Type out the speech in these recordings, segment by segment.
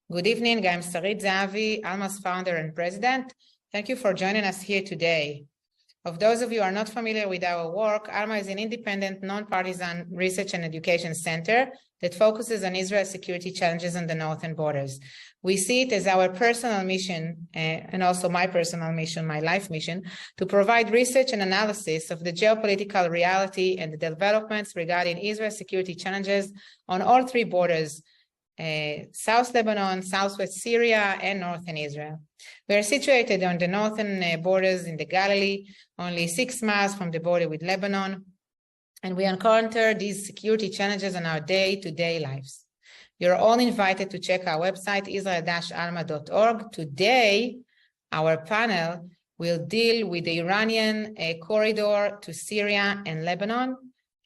Good evening. I'm Sarit Zehavi, Alma's founder and president. Thank you for joining us here today. Of those of you who are not familiar with our work, Alma is an independent, non-partisan research and education center that focuses on Israel's security challenges on the northern borders. We see it as our personal mission, and also my personal mission, my life mission, to provide research and analysis of the geopolitical reality and the developments regarding Israel's security challenges on all three borders, South Lebanon, Southwest Syria, and Northern Israel. We are situated on the northern borders in the Galilee, only 6 miles from the border with Lebanon, and we encounter these security challenges in our day-to-day lives. You're all invited to check our website, israel-alma.org. Today, our panel will deal with the Iranian corridor to Syria and Lebanon,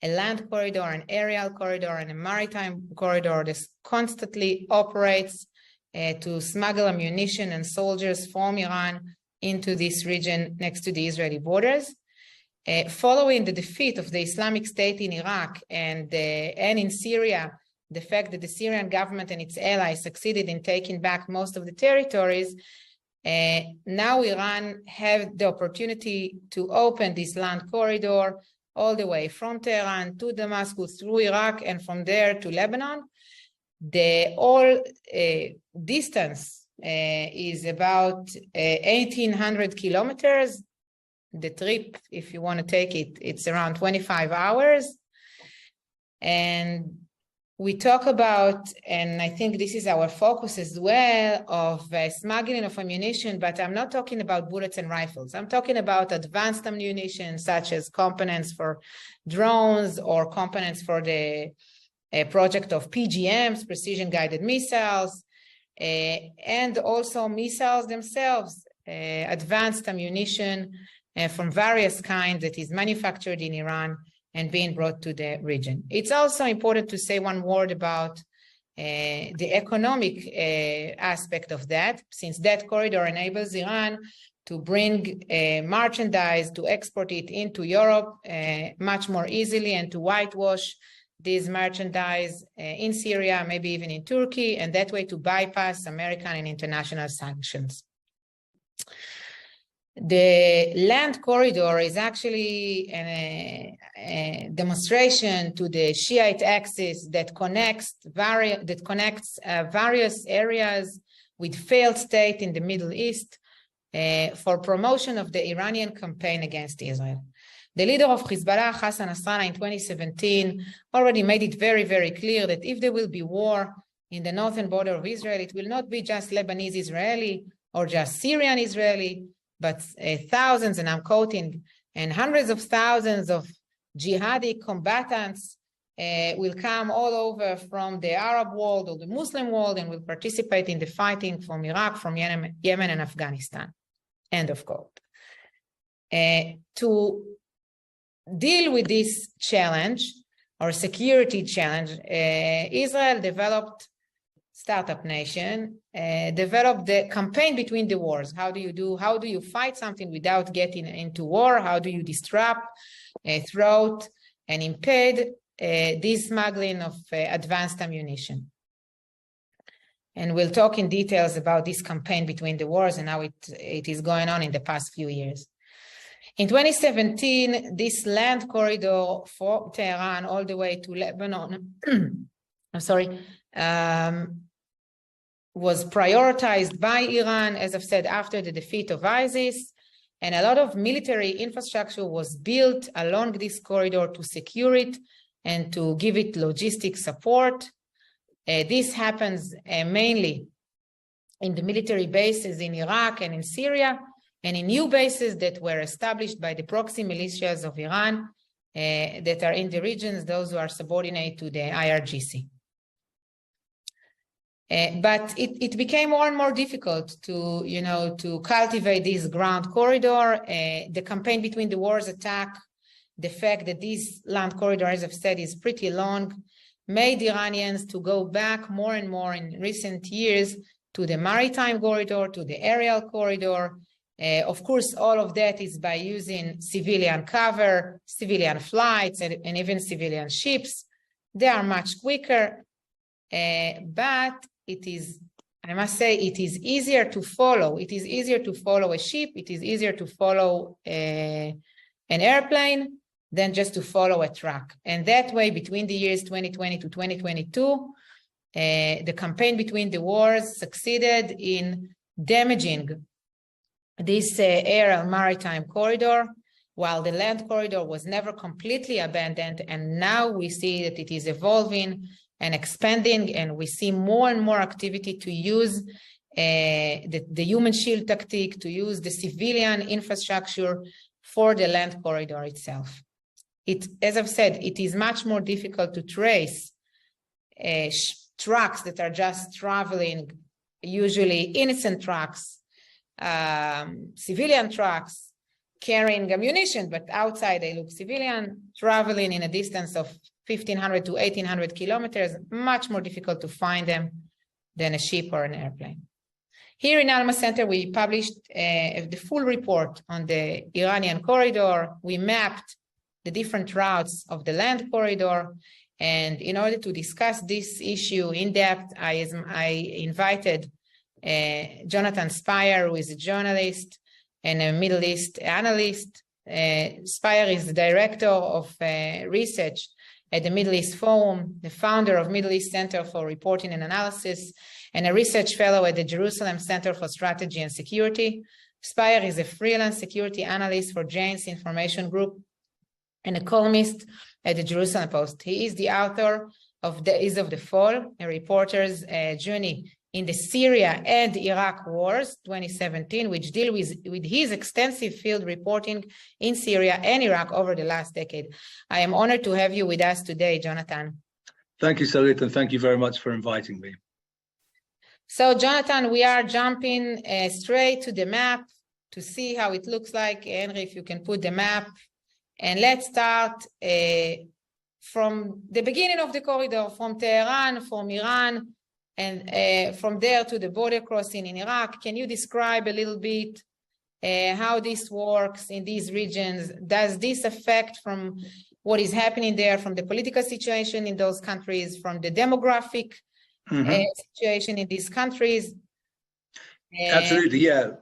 a land corridor, an aerial corridor, and a maritime corridor that constantly operates to smuggle ammunition and soldiers from Iran into this region next to the Israeli borders. Following the defeat of the Islamic State in Iraq and in Syria, the fact that the Syrian government and its allies succeeded in taking back most of the territories, now Iran have the opportunity to open this land corridor all the way from Tehran to Damascus, through Iraq, and from there to Lebanon. The distance is about 1,800 kilometers. The trip, if you want to take it, it's around 25 hours. And we talk about, and I think this is our focus as well, of smuggling of ammunition, but I'm not talking about bullets and rifles. I'm talking about advanced ammunition, such as components for drones or components for the project of PGMs, precision-guided missiles, and also missiles themselves, advanced ammunition from various kinds that is manufactured in Iran and being brought to the region. It's also important to say one word about the economic aspect of that, since that corridor enables Iran to bring merchandise, to export it into Europe much more easily, and to whitewash these merchandise in Syria, maybe even in Turkey, and that way to bypass American and international sanctions. The land corridor is actually a demonstration to the Shiite axis that connects various areas with failed state in the Middle East for promotion of the Iranian campaign against Israel. The leader of Hezbollah, Hassan Nasrallah, in 2017 already made it very, very clear that if there will be war in the northern border of Israel, it will not be just Lebanese-Israeli or just Syrian-Israeli, but thousands, and I'm quoting, and hundreds of thousands of jihadi combatants will come all over from the Arab world or the Muslim world and will participate in the fighting from Iraq, from Yemen and Afghanistan. End of quote. To deal with this challenge or security challenge, Israel developed, startup nation, developed the campaign between the wars. How do you fight something without getting into war? How do you disrupt, thwart, and impede this smuggling of advanced ammunition? And we'll talk in details about this campaign between the wars and how it is going on in the past few years. In 2017, this land corridor from Tehran all the way to Lebanon, was prioritized by Iran, as I've said, after the defeat of ISIS, and a lot of military infrastructure was built along this corridor to secure it and to give it logistic support. This happens mainly in the military bases in Iraq and in Syria, and in new bases that were established by the proxy militias of Iran that are in the regions, those who are subordinate to the IRGC. But it became more and more difficult to cultivate this ground corridor. The campaign between the wars attack, the fact that this land corridor, as I've said, is pretty long, made Iranians to go back more and more in recent years to the maritime corridor, to the aerial corridor. Of course, all of that is by using civilian cover, civilian flights, and even civilian ships. They are much quicker, but it is I must say it is easier to follow. It is easier to follow a ship. It is easier to follow an airplane than just to follow a truck. And that way, between the years 2020 to 2022, the campaign between the wars succeeded in damaging this air and maritime corridor, while the land corridor was never completely abandoned. And now we see that it is evolving and expanding, and we see more and more activity to use the human shield tactic, to use the civilian infrastructure for the land corridor itself. As I've said, it is much more difficult to trace trucks that are just traveling, usually innocent trucks, civilian trucks, carrying ammunition, but outside they look civilian, traveling in a distance of 1,500 to 1,800 kilometers, much more difficult to find them than a ship or an airplane. Here in Alma Center, we published the full report on the Iranian corridor. We mapped the different routes of the land corridor. And in order to discuss this issue in depth, I invited Jonathan Spire, who is a journalist and a Middle East analyst. Spire is the director of research at the Middle East Forum, the founder of Middle East Center for Reporting and Analysis, and a research fellow at the Jerusalem Center for Strategy and Security. Spire is a freelance security analyst for Jane's Information Group and a columnist at the Jerusalem Post. He is the author of Days of the Fall, a reporter's journey in the Syria and Iraq wars, 2017, which deal with his extensive field reporting in Syria and Iraq over the last decade. I am honored to have you with us today, Jonathan. Thank you, Sarit, and thank you very much for inviting me. So, Jonathan, we are jumping straight to the map to see how it looks like. Henry, if you can put the map. And let's start from the beginning of the corridor, from Tehran, from Iran, and from there to the border crossing in Iraq. Can you describe a little bit how this works in these regions? Does this affect from what is happening there, from the political situation in those countries, from the demographic situation in these countries? Absolutely, yeah.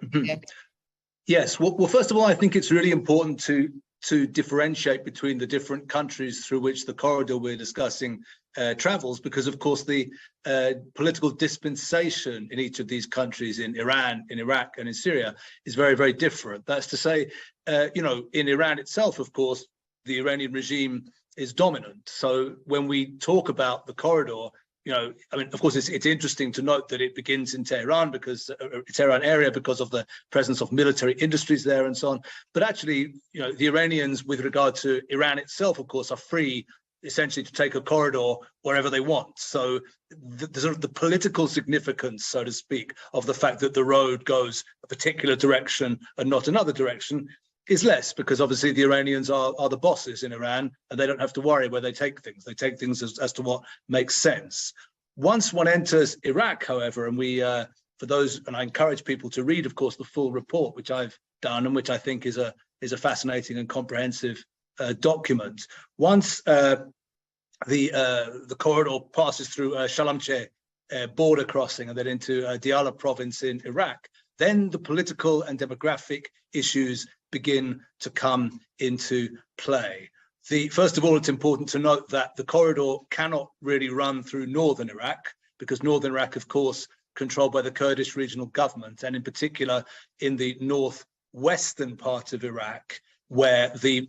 Yes, well, first of all, I think it's really important to differentiate between the different countries through which the corridor we're discussing travels, because of course the political dispensation in each of these countries, in Iran, in Iraq, and in Syria, is very, very different. That's to say, in Iran itself, of course, the Iranian regime is dominant. So when we talk about the corridor, of course, it's interesting to note that it begins in Tehran Tehran area because of the presence of military industries there and so on. But actually, the Iranians, with regard to Iran itself, of course, are free essentially to take a corridor wherever they want. So the political significance, so to speak, of the fact that the road goes a particular direction and not another direction is less, because obviously the Iranians are the bosses in Iran, and they don't have to worry where they take things. They take things as to what makes sense. Once one enters Iraq, however, and we, for those, and I encourage people to read, of course, the full report, which I've done, and which I think is a fascinating and comprehensive document. Once the corridor passes through Shalamcheh border crossing and then into Diyala province in Iraq, then the political and demographic issues begin to come into play. First of all, it's important to note that the corridor cannot really run through northern Iraq, because northern Iraq, of course, controlled by the Kurdish regional government, and in particular in the northwestern part of Iraq, where the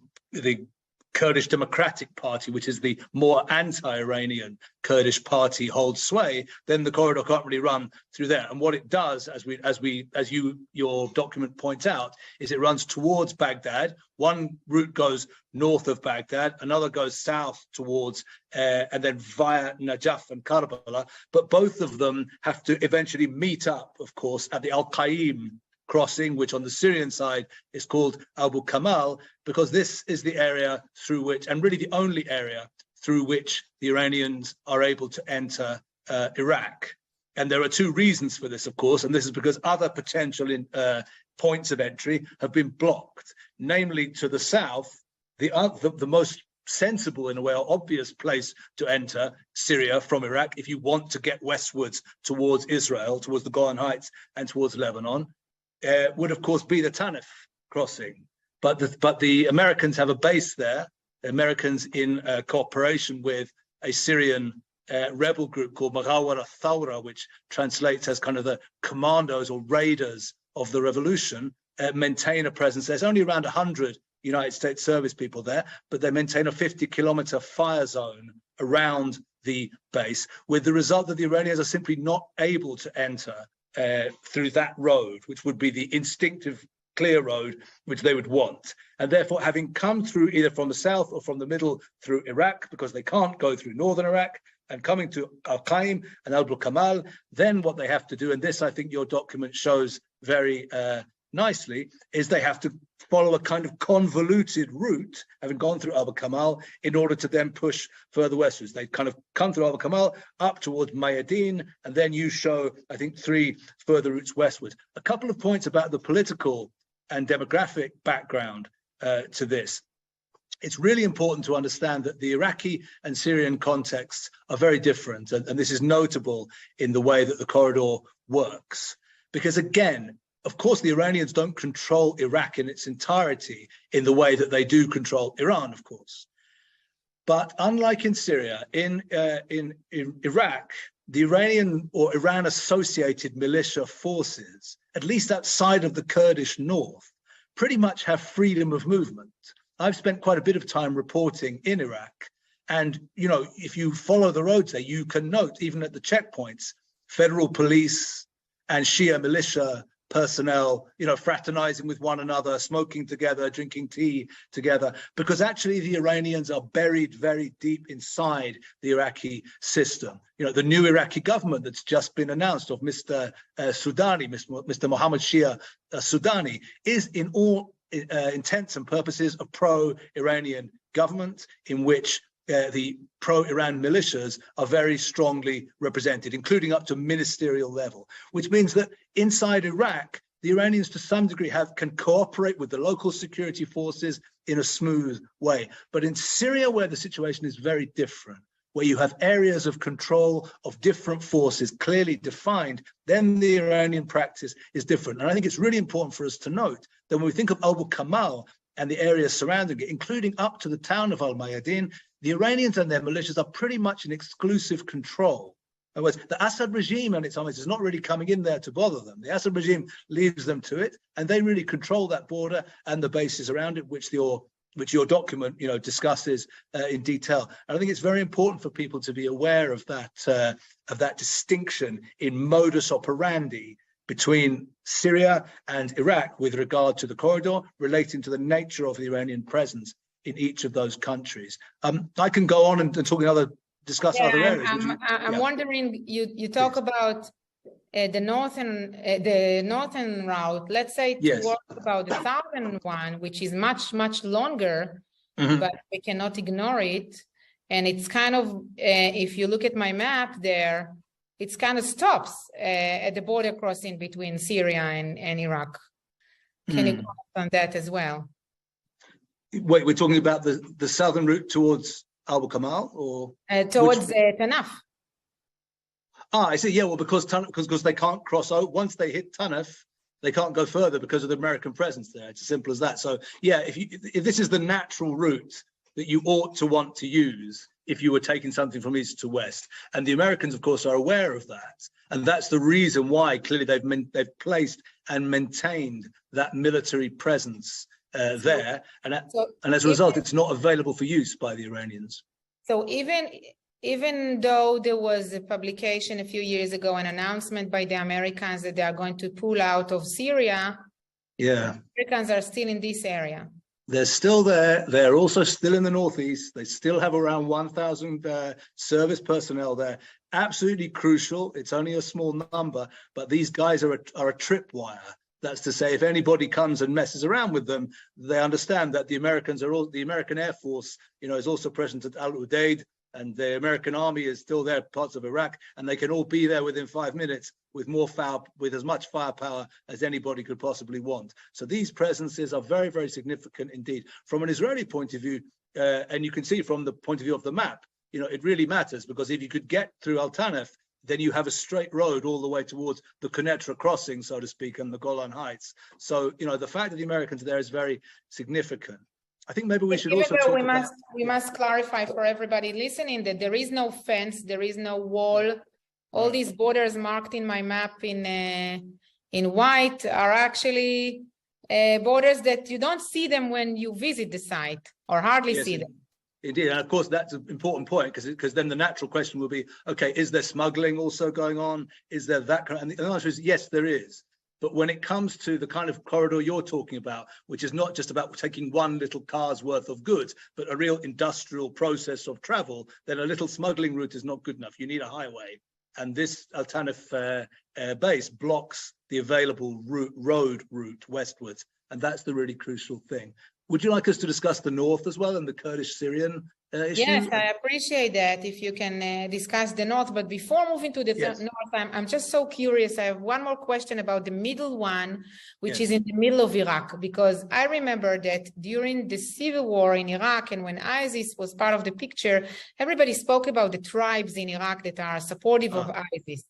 Kurdish Democratic Party, which is the more anti-Iranian Kurdish party, holds sway, then the corridor can't really run through there. And what it does, as your document points out, is it runs towards Baghdad. One route goes north of Baghdad, another goes south towards, and then via Najaf and Karbala. But both of them have to eventually meet up, of course, at the Al-Qaim crossing, which on the Syrian side is called Abu Kamal, because this is the area through which, and really the only area through which the Iranians are able to enter Iraq. And there are two reasons for this, of course, and this is because other potential points of entry have been blocked. Namely, to the south, the most sensible, in a way, or obvious place to enter Syria from Iraq if you want to get westwards towards Israel, towards the Golan Heights and towards Lebanon, would of course be the Tanif crossing. But the Americans have a base there. The Americans, in cooperation with a Syrian rebel group called Maghawara Thawra, which translates as kind of the commandos or raiders of the revolution, maintain a presence. There's only around 100 United States service people there, but they maintain a 50-kilometer fire zone around the base, with the result that the Iranians are simply not able to enter through that road, which would be the instinctive clear road which they would want. And therefore, having come through either from the south or from the middle through Iraq, because they can't go through northern Iraq, and coming to Al-Qaim and Al-Kamal, then what they have to do, and this I think your document shows very nicely, is they have to follow a kind of convoluted route, having gone through Al-Kamal, in order to then push further westwards. They kind of come through Al-Kamal up towards Mayadin, and then you show, I think, 3 further routes westwards. A couple of points about the political and demographic background to this. It's really important to understand that the Iraqi and Syrian contexts are very different, and this is notable in the way that the corridor works. Because again, of course, the Iranians don't control Iraq in its entirety in the way that they do control Iran, of course. But unlike in Syria, in Iraq, the Iranian or Iran-associated militia forces, at least outside of the Kurdish north, pretty much have freedom of movement. I've spent quite a bit of time reporting in Iraq, and if you follow the roads there, you can note, even at the checkpoints, federal police and Shia militia personnel, fraternizing with one another, smoking together, drinking tea together, because actually the Iranians are buried very deep inside the Iraqi system. The new Iraqi government that's just been announced of Mr. Sudani, Mr. Mohammed Shia Sudani, is in all intents and purposes a pro-Iranian government in which the pro-Iran militias are very strongly represented, including up to ministerial level, which means that inside Iraq, the Iranians to some degree can cooperate with the local security forces in a smooth way. But in Syria, where the situation is very different, where you have areas of control of different forces clearly defined, then the Iranian practice is different. And I think it's really important for us to note that when we think of Al-Kamal and the areas surrounding it, including up to the town of Al-Mayadin, the Iranians and their militias are pretty much in exclusive control. In other words, the Assad regime and its armies is not really coming in there to bother them. The Assad regime leaves them to it, and they really control that border and the bases around it, which your document, discusses in detail. And I think it's very important for people to be aware of that distinction in modus operandi between Syria and Iraq with regard to the corridor, relating to the nature of the Iranian presence in each of those countries. I can go on and discuss other areas. I'm wondering, you talk about the northern route. Let's say to work about the southern one, which is much, much longer, but we cannot ignore it. And it's kind of, if you look at my map there, it's kind of stops at the border crossing between Syria and Iraq. Can you comment on that as well? Wait, we're talking about the southern route towards Al-Kamal, or towards Tanaf. I see. Yeah, well, because they can't cross out once they hit Tanaf, they can't go further because of the American presence there. It's as simple as that. So yeah, if this is the natural route that you ought to want to use if you were taking something from east to west, and the Americans, of course, are aware of that, and that's the reason why clearly they've placed and maintained that military presence there, and as a result, it's not available for use by the Iranians. So even though there was a publication a few years ago, an announcement by the Americans that they are going to pull out of Syria, the Americans are still in this area. They're still there. They're also still in the northeast. They still have around 1,000 service personnel there. Absolutely crucial. It's only a small number, but these guys are a tripwire. That's to say, if anybody comes and messes around with them, they understand that the American Air Force, is also present at Al Udeid, and the American Army is still there, parts of Iraq, and they can all be there within 5 minutes with with as much firepower as anybody could possibly want. So these presences are very, very significant indeed. From an Israeli point of view, and you can see from the point of view of the map, it really matters, because if you could get through Al Tanf, then you have a straight road all the way towards the Quneitra crossing, so to speak, and the Golan Heights. So, the fact that the Americans are there is very significant. I think maybe we should also talk about... We must clarify for everybody listening that there is no fence, there is no wall. All these borders marked in my map in white are actually borders that you don't see them when you visit the site, or hardly see them. Indeed, and of course that's an important point, because then the natural question will be, okay, is there smuggling also going on? Is there that kind of, and the answer is yes, there is. But when it comes to the kind of corridor you're talking about, which is not just about taking one little car's worth of goods, but a real industrial process of travel, then a little smuggling route is not good enough. You need a highway. And this Al Tanf base blocks the available road route westwards. And that's the really crucial thing. Would you like us to discuss the north as well and the Kurdish-Syrian issue? Yes, I appreciate that if you can discuss the north. But before moving to the north, I'm just so curious. I have one more question about the middle one, which is in the middle of Iraq, because I remember that during the civil war in Iraq, and when ISIS was part of the picture, everybody spoke about the tribes in Iraq that are supportive of ISIS.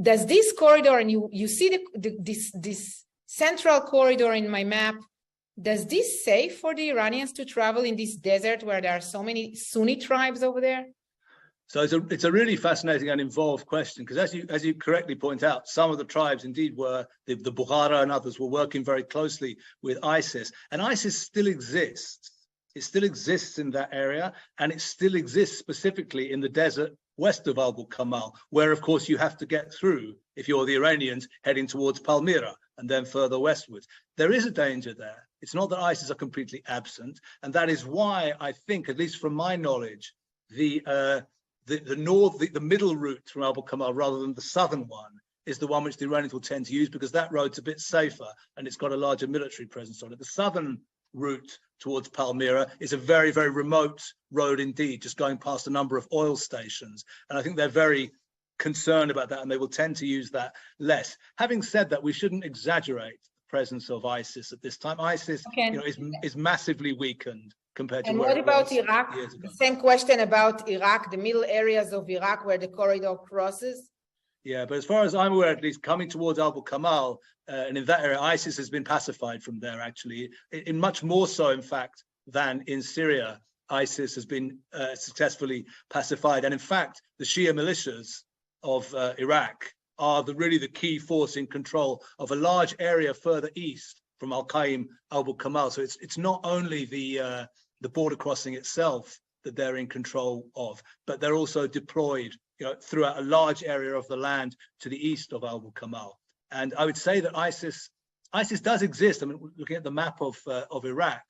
Does this corridor, and you see this central corridor in my map, does this safe for the Iranians to travel in this desert where there are so many Sunni tribes over there? So it's a really fascinating and involved question, because as you correctly point out, some of the tribes indeed were, the Bukhara and others were working very closely with ISIS, and ISIS still exists. It still exists in that area, and it still exists specifically in the desert west of Abu Kamal, where of course you have to get through if you're the Iranians heading towards Palmyra and then further westwards. There is a danger there. It's not that ISIS are completely absent, and that is why I think, at least from my knowledge, the middle route from Abu Kamal rather than the southern one is the one which the Iranians will tend to use, because that road's a bit safer and it's got a larger military presence on it. The southern route towards Palmyra is a very, very remote road indeed, just going past a number of oil stations. And I think they're very concerned about that, and they will tend to use that less. Having said that, we shouldn't exaggerate the presence of ISIS at this time. ISIS is massively weakened compared to where it was Iraq? Years ago. The same question about Iraq, the middle areas of Iraq where the corridor crosses? Yeah, but as far as I'm aware, at least coming towards Abu Kamal, and in that area, ISIS has been pacified from there, actually, in much more so, in fact, than in Syria. ISIS has been successfully pacified. And in fact, the Shia militias of Iraq are really the key force in control of a large area further east from Al-Qaim, Abu Kamal. So it's not only the border crossing itself that they're in control of, but they're also deployed throughout a large area of the land to the east of Abu Kamal. And I would say that ISIS does exist. I mean, looking at the map of Iraq,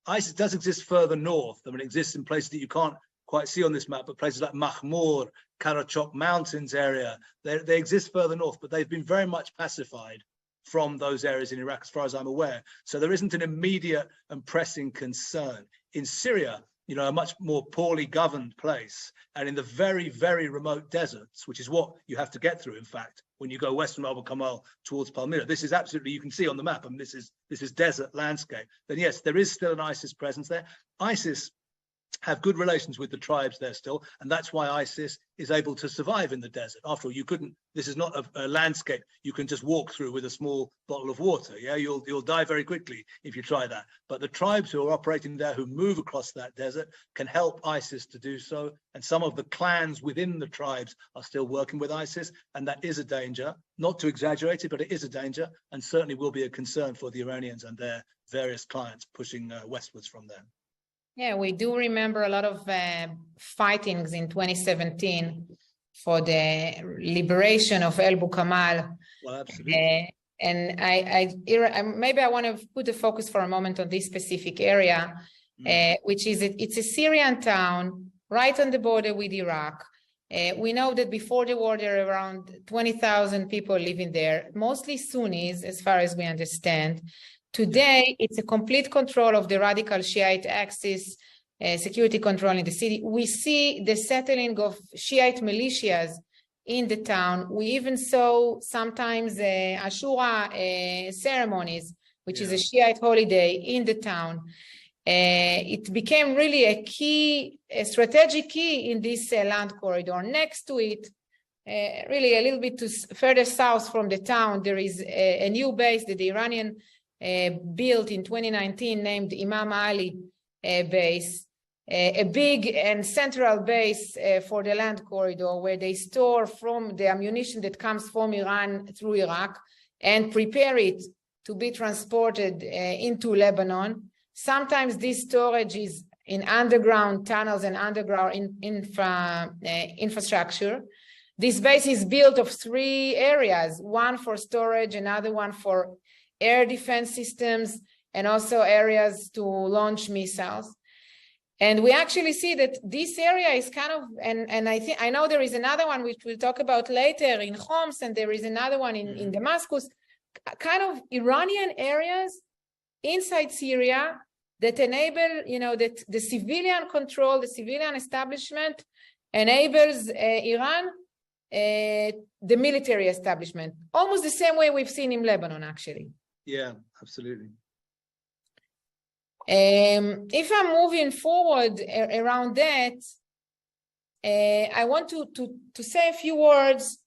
ISIS does exist further north. I mean, it exists in places that you can't quite see on this map, but places like Mahmur, Karachok Mountains area, they exist further north, but they've been very much pacified from those areas in Iraq, as far as I'm aware. So there isn't an immediate and pressing concern. In Syria, a much more poorly governed place, and in the very, very remote deserts, which is what you have to get through, in fact, when you go west from Abu Kamal towards Palmyra. This is absolutely, you can see on the map, I mean, this is desert landscape. Then yes, there is still an ISIS presence there. ISIS have good relations with the tribes there still, and that's why ISIS is able to survive in the desert. After all, this is not a landscape you can just walk through with a small bottle of water. Yeah, you'll die very quickly if you try that. But the tribes who are operating there, who move across that desert, can help ISIS to do so. And some of the clans within the tribes are still working with ISIS, and that is a danger. Not to exaggerate it, but it is a danger, and certainly will be a concern for the Iranians and their various clients pushing westwards from them. Yeah, we do remember a lot of fightings in 2017 for the liberation of Abu Kamal. Well, absolutely. And maybe I want to put the focus for a moment on this specific area, which is it's a Syrian town right on the border with Iraq. We know that before the war, there are around 20,000 people living there, mostly Sunnis, as far as we understand. Today, it's a complete control of the radical Shiite axis, security control in the city. We see the settling of Shiite militias in the town. We even saw sometimes Ashura ceremonies, which is a Shiite holiday in the town. It became really a strategic key in this land corridor. Next to it, really a little bit further south from the town, there is a new base that the Iranian built in 2019 named Imam Ali base, a big and central base for the land corridor where they store from the ammunition that comes from Iran through Iraq and prepare it to be transported into Lebanon. Sometimes this storage is in underground tunnels and underground infrastructure. This base is built of 3 areas, one for storage, another one for air defense systems, and also areas to launch missiles. And we actually see that this area is kind of, and I know there is another one which we'll talk about later in Homs, and there is another one in Damascus, kind of Iranian areas inside Syria that enable, that the civilian control, the civilian establishment enables Iran, the military establishment, almost the same way we've seen in Lebanon, actually. Yeah, absolutely. If I'm moving forward around that, I want to say a few words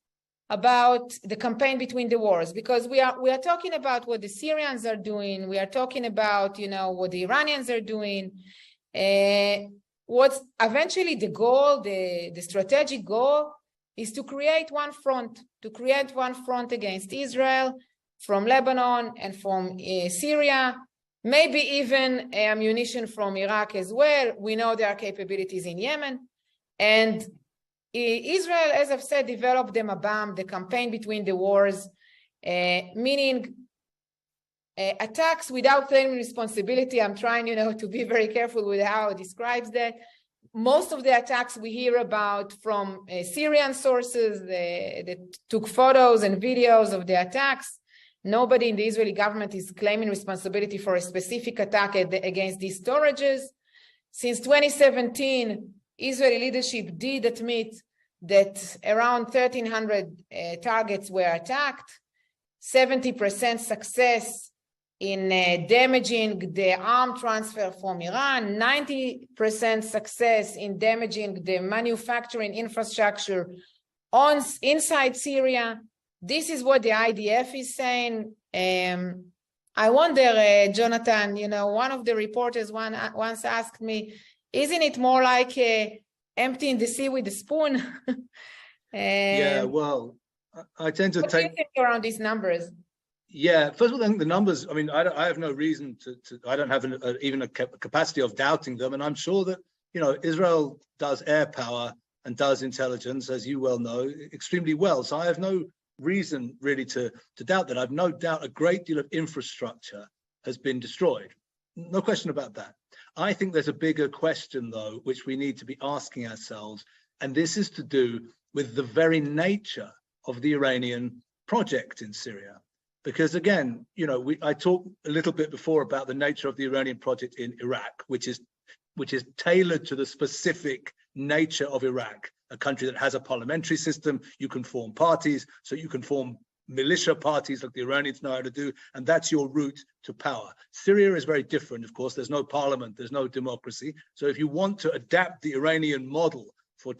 about the campaign between the wars, because we are talking about what the Syrians are doing. We are talking about, what the Iranians are doing. What's eventually the goal, the strategic goal is to create one front against Israel from Lebanon and from Syria, maybe even ammunition from Iraq as well. We know there are capabilities in Yemen. And Israel, as I've said, developed the Mabam, the campaign between the wars, meaning attacks without claiming responsibility. I'm trying, to be very careful with how it describes that. Most of the attacks we hear about from Syrian sources that took photos and videos of the attacks. Nobody in the Israeli government is claiming responsibility for a specific attack against these storages. Since 2017, Israeli leadership did admit that around 1,300 targets were attacked, 70% success in damaging the arm transfer from Iran, 90% success in damaging the manufacturing infrastructure inside Syria. This is what the IDF is saying. I wonder, Jonathan, one of the reporters once asked me, isn't it more like emptying the sea with a spoon? Yeah, well, I tend to what do you think around these numbers? Yeah, first of all, I think the numbers, I have no reason I don't have even a capacity of doubting them. And I'm sure that, Israel does air power and does intelligence, as you well know, extremely well. So I have no reason really to doubt that. I've no doubt a great deal of infrastructure has been destroyed. No question about that. I think there's a bigger question, though, which we need to be asking ourselves. And this is to do with the very nature of the Iranian project in Syria. Because again, I talked a little bit before about the nature of the Iranian project in Iraq, which is tailored to the specific nature of Iraq, a country that has a parliamentary system. You can form parties, so you can form militia parties like the Iranians know how to do, and that's your route to power. Syria is very different, of course. There's no parliament, there's no democracy. So if you want to adapt the Iranian model for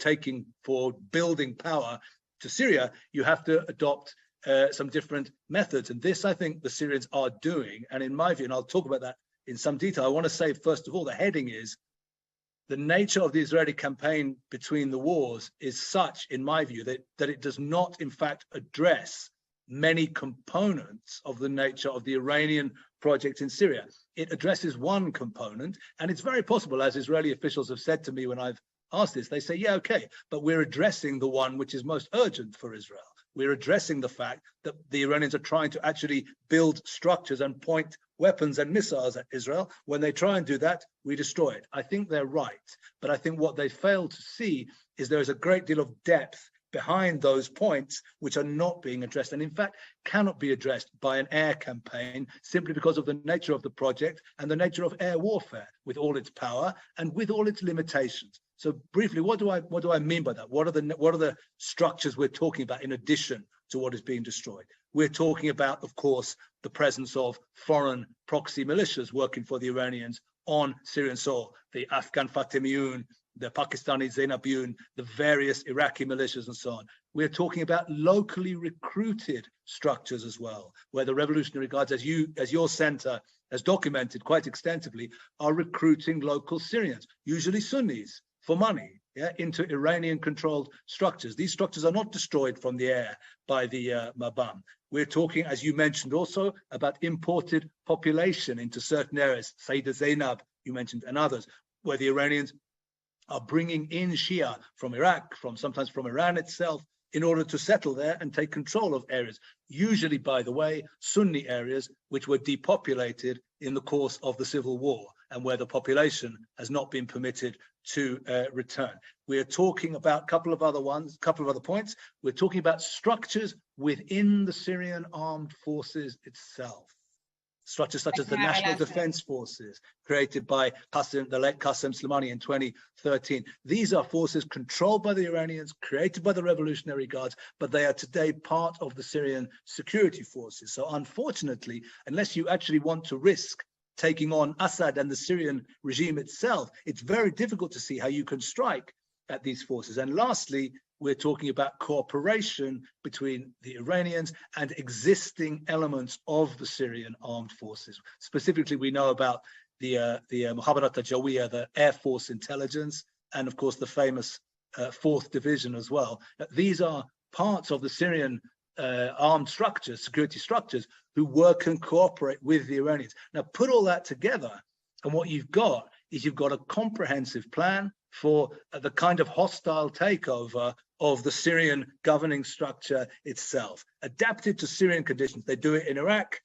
building power to Syria, you have to adopt some different methods. And this, I think, the Syrians are doing. And in my view, and I'll talk about that in some detail, I want to say, first of all, the heading is the nature of the Israeli campaign between the wars is such, in my view, that it does not, in fact, address many components of the nature of the Iranian project in Syria. It addresses one component, and it's very possible, as Israeli officials have said to me when I've asked this, they say, yeah, okay, but we're addressing the one which is most urgent for Israel. We're addressing the fact that the Iranians are trying to actually build structures and point weapons and missiles at Israel. When they try and do that, we destroy it. I think they're right. But I think what they fail to see is there is a great deal of depth behind those points which are not being addressed, and in fact cannot be addressed by an air campaign, simply because of the nature of the project and the nature of air warfare, with all its power and with all its limitations. So briefly, what do I mean by that? What are the structures we're talking about in addition to what is being destroyed? We're talking about, of course, the presence of foreign proxy militias working for the Iranians on Syrian soil, the Afghan Fatemiyun, the Pakistani Zainabiyun, the various Iraqi militias and so on. We're talking about locally recruited structures as well, where the Revolutionary Guards, as your center has documented quite extensively, are recruiting local Syrians, usually Sunnis, for money, into Iranian-controlled structures. These structures are not destroyed from the air by the Mabam. We're talking, as you mentioned also, about imported population into certain areas, Sayyida Zainab, you mentioned, and others, where the Iranians are bringing in Shia from Iraq, sometimes from Iran itself, in order to settle there and take control of areas, usually, by the way, Sunni areas, which were depopulated in the course of the civil war and where the population has not been permitted to return. We are talking about a couple of other points. We're talking about structures within the Syrian armed forces itself. Structures such as the National Defense Forces, created by the late Qasem Soleimani in 2013. These are forces controlled by the Iranians, created by the Revolutionary Guards, but they are today part of the Syrian security forces. So unfortunately, unless you actually want to risk taking on Assad and the Syrian regime itself, it's very difficult to see how you can strike at these forces. And lastly, we're talking about cooperation between the Iranians and existing elements of the Syrian armed forces. Specifically, we know about the Mukhabarat al-Jawiya, the Air Force intelligence, and of course the famous 4th Division as well. These are parts of the Syrian armed structures, security structures, who work and cooperate with the Iranians. Now, put all that together, and what you've got is you've got a comprehensive plan for the kind of hostile takeover of the Syrian governing structure itself, adapted to Syrian conditions. They do it in Iraq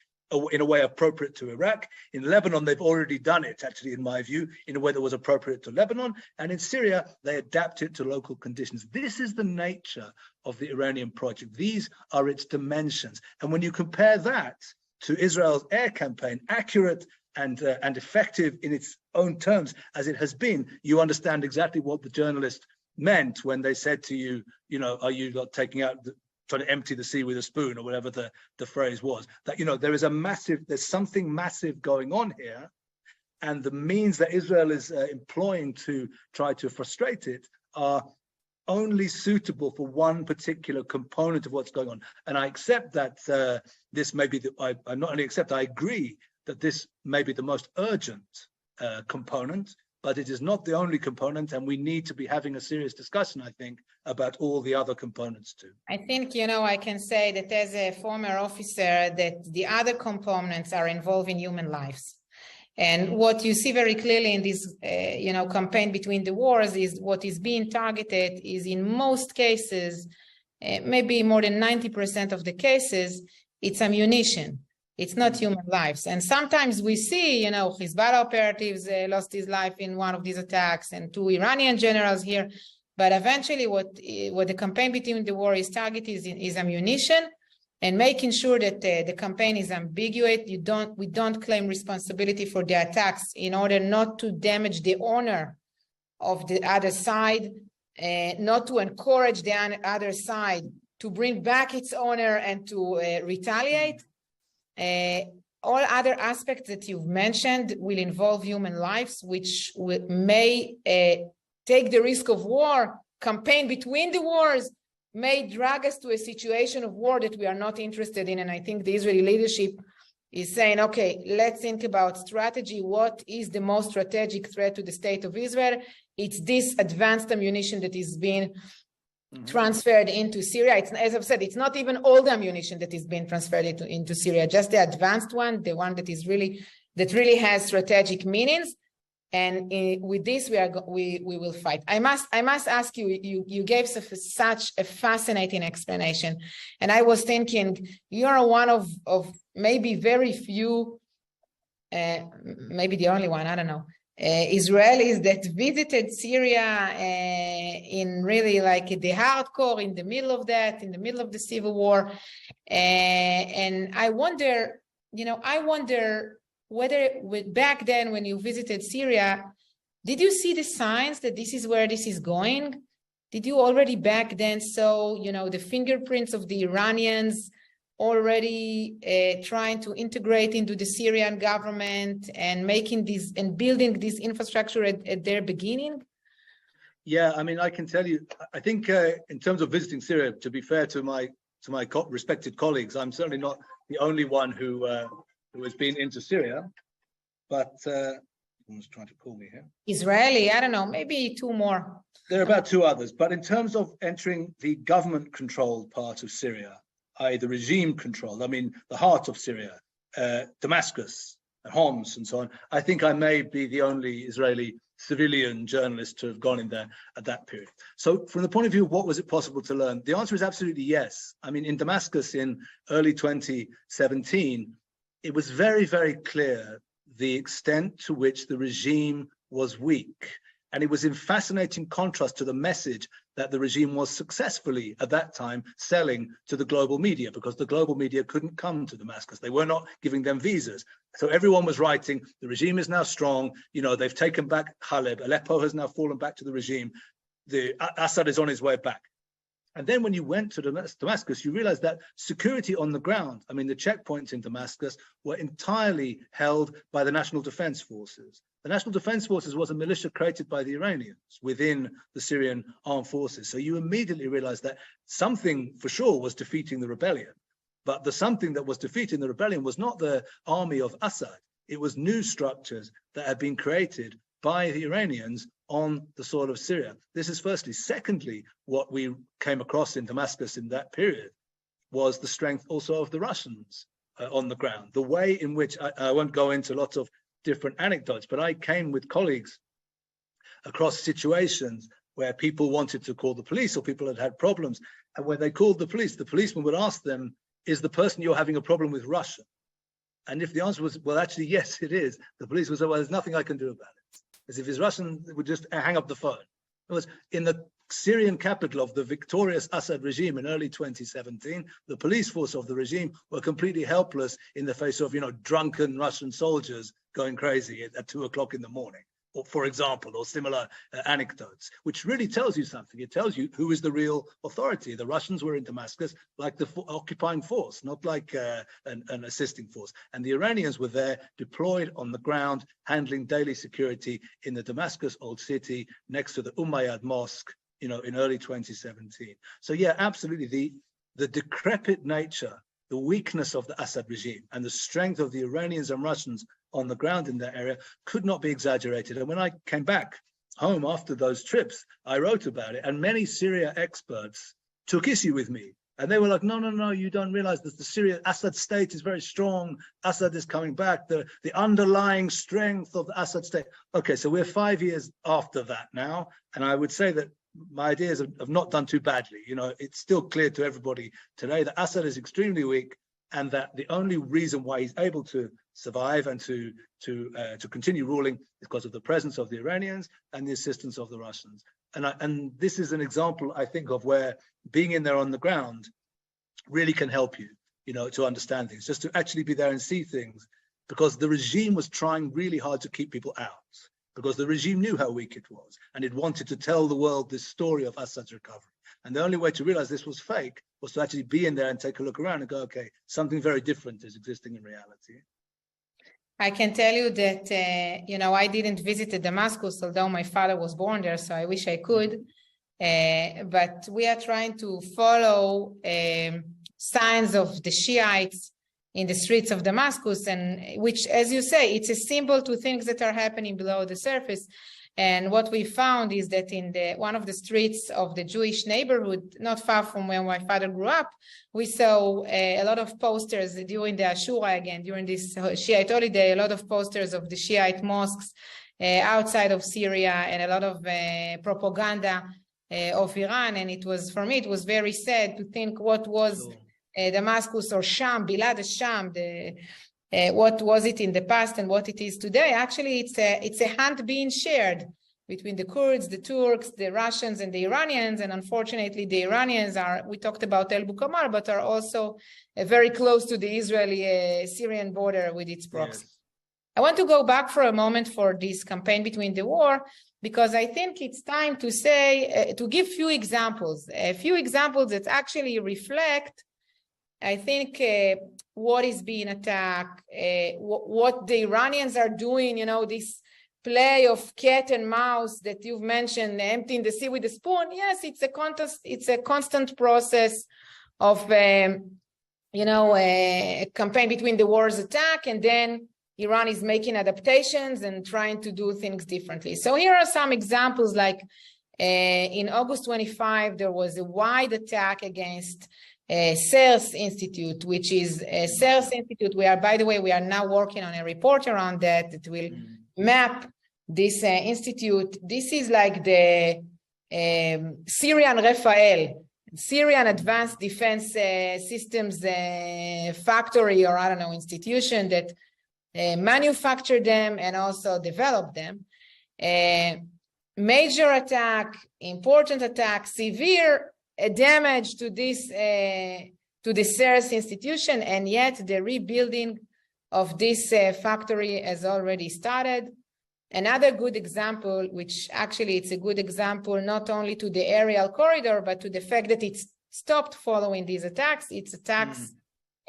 in a way appropriate to Iraq. In Lebanon, they've already done it, actually, in my view, in a way that was appropriate to Lebanon. And in Syria, they adapt it to local conditions. This is the nature of the Iranian project. These are its dimensions. And when you compare that to Israel's air campaign, accurate and effective in its own terms, as it has been, you understand exactly what the journalist meant when they said to you, are you not trying to empty the sea with a spoon, or whatever the phrase was, that, there's something massive going on here. And the means that Israel is employing to try to frustrate it are only suitable for one particular component of what's going on. And I accept that this may be, I not only accept, I agree that this may be the most urgent component, but it is not the only component, and we need to be having a serious discussion, I think, about all the other components too. I think, I can say that as a former officer, that the other components are involving human lives. And what you see very clearly in this, campaign between the wars is what is being targeted is, in most cases, maybe more than 90% of the cases, it's ammunition. It's not human lives. And sometimes we see, Hezbollah operatives lost his life in one of these attacks, and 2 Iranian generals here. But eventually what the campaign between the war is targeted is ammunition, and making sure that the campaign is ambiguous. We don't claim responsibility for the attacks in order not to damage the honor of the other side, not to encourage the other side to bring back its honor and to retaliate. All other aspects that you've mentioned will involve human lives, which may take the risk of war. Campaign between the wars may drag us to a situation of war that we are not interested in. And I think the Israeli leadership is saying, okay, let's think about strategy. What is the most strategic threat to the state of Israel? It's this advanced ammunition that is being transferred into Syria. It's, as I've said, it's not even all the ammunition that is being transferred into Syria, just the advanced one, the one that really has strategic meanings. And with this, we will fight. I must ask you. You gave such a fascinating explanation, and I was thinking you are one of maybe very few, maybe the only one. I don't know. Israelis that visited Syria in really like the hardcore, in the middle of the civil war, and I wonder whether back then when you visited Syria, Did you see the signs that this is where this is going? Did you already back then saw, the fingerprints of the Iranians already trying to integrate into the Syrian government and making this and building this infrastructure at their beginning? Yeah, I mean, I can tell you, I think in terms of visiting Syria, to be fair to my respected colleagues, I'm certainly not the only one who has been into Syria, but someone's trying to call me here. Israeli, I don't know, maybe two more. There are about two others, but in terms of entering the government-controlled part of Syria, i.e. the regime-controlled, I mean, the heart of Syria, Damascus, and Homs, and so on, I think I may be the only Israeli civilian journalist to have gone in there at that period. So from the point of view of what was it possible to learn, the answer is absolutely yes. I mean, in Damascus in early 2017, it was very, very clear the extent to which the regime was weak. And it was in fascinating contrast to the message that the regime was successfully, at that time, selling to the global media, because the global media couldn't come to Damascus. They were not giving them visas. So everyone was writing, the regime is now strong, they've taken back Haleb, Aleppo has now fallen back to the regime, Assad is on his way back. And then when you went to Damascus, you realized that security on the ground, I mean, the checkpoints in Damascus were entirely held by the National Defense Forces. The National Defense Forces was a militia created by the Iranians within the Syrian armed forces. So you immediately realized that something for sure was defeating the rebellion. But the something that was defeating the rebellion was not the army of Assad. It was new structures that had been created by the Iranians on the soil of Syria. This is firstly. Secondly, what we came across in Damascus in that period was the strength also of the Russians on the ground. The way in which, I won't go into lots of different anecdotes, but I came with colleagues across situations where people wanted to call the police or people had had problems. And when they called the policeman would ask them, is the person you're having a problem with Russian? And if the answer was, well, actually, yes, it is, the police would say, well, there's nothing I can do about it. As if it's Russian, they would just hang up the phone. It was in the Syrian capital of the victorious Assad regime in early 2017, the police force of the regime were completely helpless in the face of, drunken Russian soldiers going crazy at 2 o'clock in the morning, or for example, or similar anecdotes, which really tells you something. It tells you who is the real authority. The Russians were in Damascus like the occupying force, not like an assisting force. And the Iranians were there deployed on the ground, handling daily security in the Damascus Old City next to the Umayyad Mosque, in early 2017. So yeah, absolutely. The decrepit nature, the weakness of the Assad regime and the strength of the Iranians and Russians on the ground in that area could not be exaggerated. And when I came back home after those trips, I wrote about it, and many Syria experts took issue with me. And they were like, no, you don't realize that the Syria Assad state is very strong. Assad is coming back, the underlying strength of the Assad state. Okay, so we're 5 years after that now. And I would say that my ideas have not done too badly. It's still clear to everybody today that Assad is extremely weak, and that the only reason why he's able to survive and to continue ruling is because of the presence of the Iranians and the assistance of the Russians. And this is an example, I think, of where being in there on the ground really can help you, to understand things, just to actually be there and see things, because the regime was trying really hard to keep people out, because the regime knew how weak it was, and it wanted to tell the world this story of Assad's recovery. And the only way to realize this was fake was to actually be in there and take a look around and go, okay, something very different is existing in reality. I can tell you that, I didn't visit Damascus, although my father was born there, so I wish I could. But we are trying to follow signs of the Shiites in the streets of Damascus, and which, as you say, it's a symbol to things that are happening below the surface. And what we found is that in one of the streets of the Jewish neighborhood, not far from where my father grew up, we saw a lot of posters during the Ashura, again, during this Shiite holiday, a lot of posters of the Shiite mosques outside of Syria, and a lot of propaganda of Iran. And for me, it was very sad to think what was Damascus or Sham, Bilad al-Sham, what was it in the past and what it is today. Actually, it's a hand being shared between the Kurds, the Turks, the Russians, and the Iranians. And unfortunately, the Iranians we talked about El Bukamar, but are also very close to the Israeli-Syrian border with its proxy. Yes. I want to go back for a moment for this campaign between the war, because I think it's time to say, to give a few examples that actually reflect, I think, what is being attacked, what the Iranians are doing, this play of cat and mouse that you've mentioned, emptying the sea with a spoon. Yes, it's a constant process of, a campaign between the war's attack, and then Iran is making adaptations and trying to do things differently. So here are some examples, like in August 25, there was a wide attack against Sarit Institute, which is a Sarit Institute. By the way, we are now working on a report around that will map this institute. This is like the Syrian Rafael, Syrian Advanced Defense Systems factory, or I don't know, institution that manufacture them and also develop them. Major attack, important attack, severe damage to this to the Sarit institution, and yet the rebuilding of this factory has already started. Another good example, which actually it's a good example not only to the aerial corridor, but to the fact that it's stopped following these attacks. It's attacks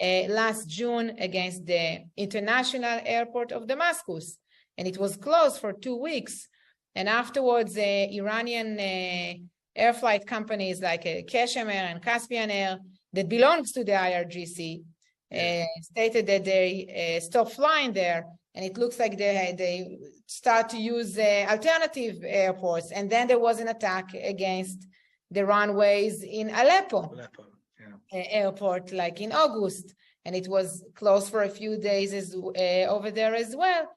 last June against the international airport of Damascus, and it was closed for 2 weeks. And afterwards, Iranian air flight companies like Keshem Air and Caspian Air that belongs to the IRGC stated that they stopped flying there, and it looks like they start to use alternative airports. And then there was an attack against the runways in Aleppo airport, like in August, and it was closed for a few days over there as well.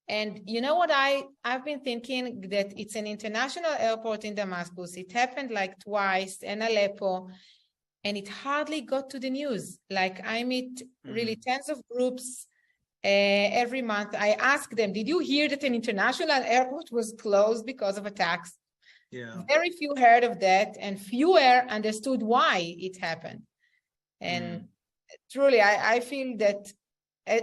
And you know what, I've been thinking that it's an international airport in Damascus. It happened like twice in Aleppo, and it hardly got to the news. Like, I meet really tens of groups every month. I ask them, did you hear that an international airport was closed because of attacks? Very few heard of that, and fewer understood why it happened. And truly, I feel that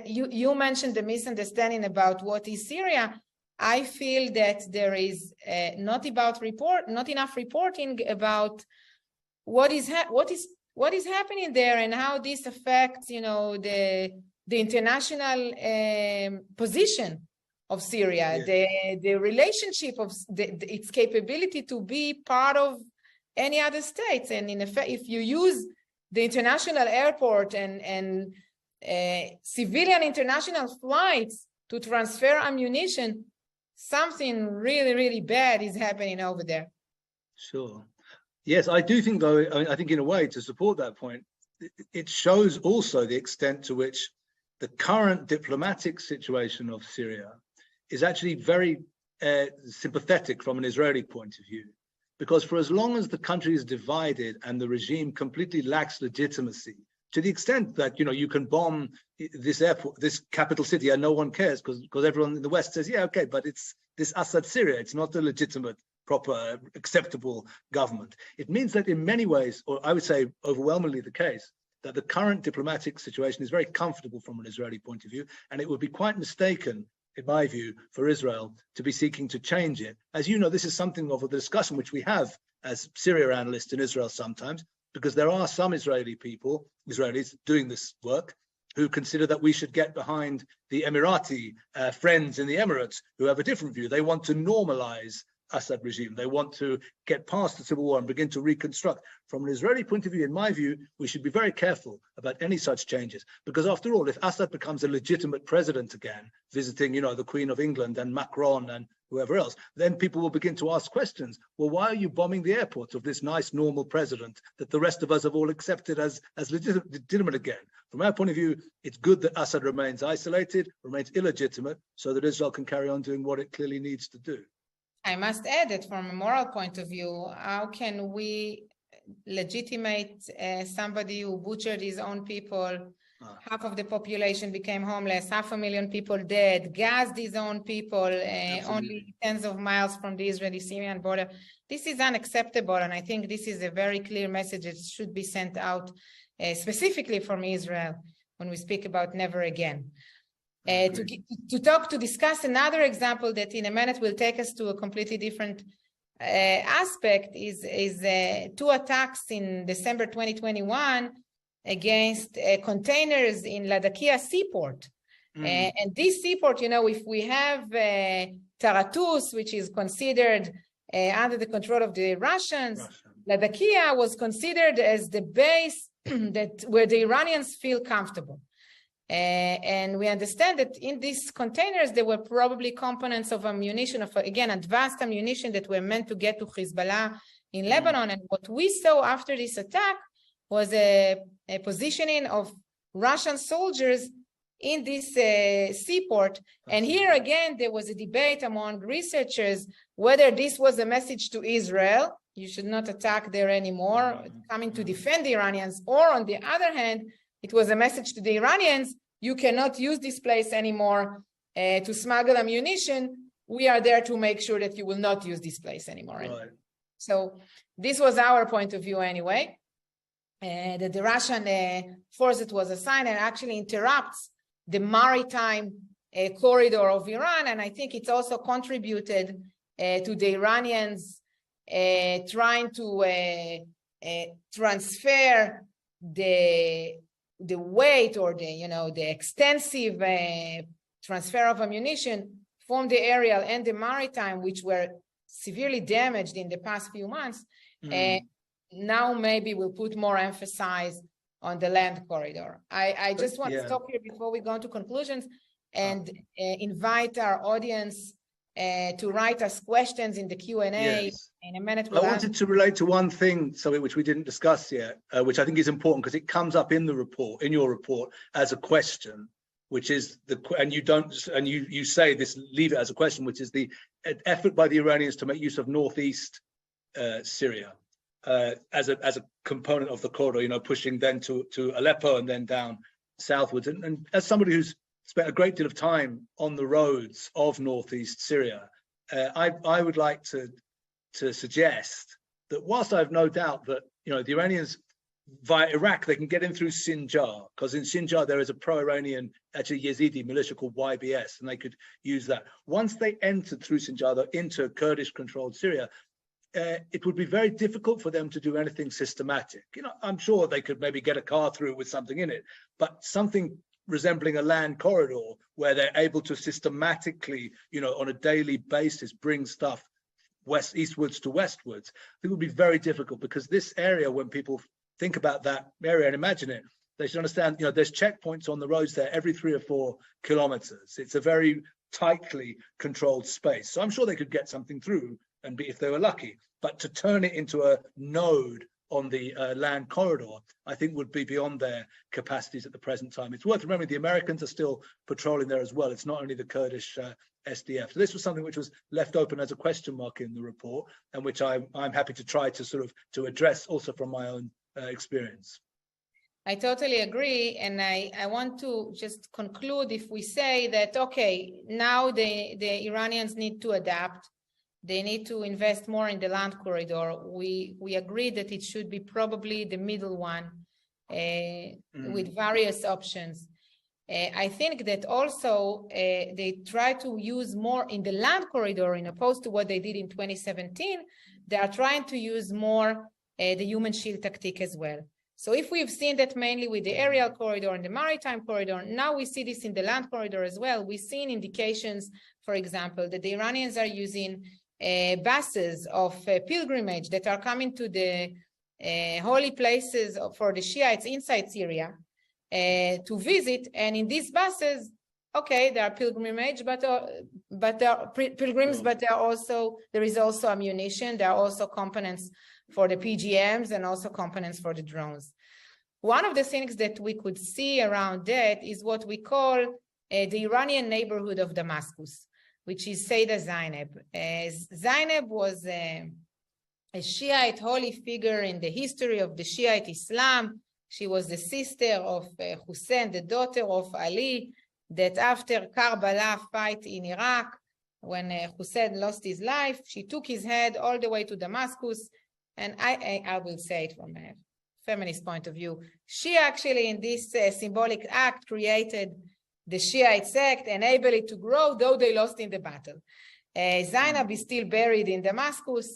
you mentioned the misunderstanding about what is Syria. I feel that there is not enough reporting about what is happening there and how this affects, the international position of Syria, the relationship of its capability to be part of any other states. And in effect, if you use the international airport and civilian international flights to transfer ammunition, something really, really bad is happening over there. Sure. Yes, I do think, though, I think in a way, to support that point, it shows also the extent to which the current diplomatic situation of Syria is actually very sympathetic from an Israeli point of view. Because for as long as the country is divided and the regime completely lacks legitimacy, to the extent that, you can bomb this airport, this capital city, and no one cares because everyone in the West says, yeah, okay, but it's this Assad Syria. It's not a legitimate, proper, acceptable government. It means that in many ways, or I would say overwhelmingly the case, that the current diplomatic situation is very comfortable from an Israeli point of view, and it would be quite mistaken, in my view, for Israel to be seeking to change it. As you know, this is something of a discussion which we have as Syria analysts in Israel sometimes, because there are some Israelis doing this work, who consider that we should get behind the Emirati friends in the Emirates who have a different view. They want to normalize Assad regime. They want to get past the civil war and begin to reconstruct. From an Israeli point of view, in my view, we should be very careful about any such changes, because after all, if Assad becomes a legitimate president again, visiting, the Queen of England and Macron and whoever else, then people will begin to ask questions. Well, why are you bombing the airports of this nice, normal president that the rest of us have all accepted as legitimate again? From our point of view, it's good that Assad remains isolated, remains illegitimate, so that Israel can carry on doing what it clearly needs to do. I must add that from a moral point of view, how can we legitimate somebody who butchered his own people? Half of the population became homeless, 500,000 people dead, gassed his own people, only tens of miles from the Israeli-Syrian border. This is unacceptable, and I think this is a very clear message that should be sent out specifically from Israel when we speak about never again. To discuss another example that in a minute will take us to a completely different aspect is two attacks in December 2021 against containers in Latakia seaport. And this seaport, if we have Tartus, which is considered under the control of the Russians, Latakia was considered as the base where the Iranians feel comfortable. And we understand that in these containers, there were probably components of ammunition, again, advanced ammunition that were meant to get to Hezbollah in Lebanon. And what we saw after this attack was a positioning of Russian soldiers in this seaport. And here again, there was a debate among researchers whether this was a message to Israel, you should not attack there anymore, coming to defend the Iranians, or on the other hand, it was a message to the Iranians, you cannot use this place anymore to smuggle ammunition. We are there to make sure that you will not use this place anymore. Right. So this was our point of view anyway, that the Russian force that was assigned and actually interrupts the maritime corridor of Iran. And I think it's also contributed to the Iranians trying to transfer the weight or the extensive transfer of ammunition from the aerial and the maritime, which were severely damaged in the past few months. Now maybe we'll put more emphasis on the land corridor. I just want to stop here before we go into conclusions and invite our audience to write us questions in the Q&A. In a minute. I wanted to relate to one thing, which we didn't discuss yet, which I think is important because it comes up in the report, in your report, as a question, which is you say this, leave it as a question, which is the effort by the Iranians to make use of northeast Syria as a component of the corridor, pushing then to Aleppo and then down southwards. And as somebody who's spent a great deal of time on the roads of northeast Syria, I would like to suggest that whilst I have no doubt that the Iranians via Iraq they can get in through Sinjar, because in Sinjar there is a pro-Iranian actually Yazidi militia called YBS, and they could use that. Once they entered through Sinjar though, into Kurdish-controlled Syria, it would be very difficult for them to do anything systematic. I'm sure they could maybe get a car through with something in it, but something resembling a land corridor where they're able to systematically, on a daily basis, bring stuff eastwards to westwards. It would be very difficult because this area, when people think about that area and imagine it, they should understand, there's checkpoints on the roads there every 3 or 4 kilometers. It's a very tightly controlled space. So I'm sure they could get something through if they were lucky, but to turn it into a node on the land corridor, I think would be beyond their capacities at the present time. It's worth remembering the Americans are still patrolling there as well. It's not only the Kurdish SDF. So this was something which was left open as a question mark in the report, and which I'm happy to try to address also from my own experience. I totally agree, and I want to just conclude if we say that, okay, now the Iranians need to adapt. They need to invest more in the land corridor. We agree that it should be probably the middle one with various options. I think that also they try to use more in the land corridor, in opposed to what they did in 2017. They are trying to use more the human shield tactic as well. So if we've seen that mainly with the aerial corridor and the maritime corridor, now we see this in the land corridor as well. We've seen indications, for example, that the Iranians are using buses of pilgrimage that are coming to the holy places for the Shiites inside Syria to visit. And in these buses, okay, there are pilgrimage, but there are pilgrims, but there is also ammunition. There are also components for the PGMs and also components for the drones. One of the things that we could see around that is what we call the Iranian neighborhood of Damascus, which is Sayyidah Zainab. Zainab was a Shiite holy figure in the history of the Shiite Islam. She was the sister of Hussein, the daughter of Ali, that after Karbala fight in Iraq, when Hussein lost his life, she took his head all the way to Damascus. And I will say it from a feminist point of view. She actually, in this symbolic act, created the Shiite sect, enable it to grow, though they lost in the battle. Zainab is still buried in Damascus,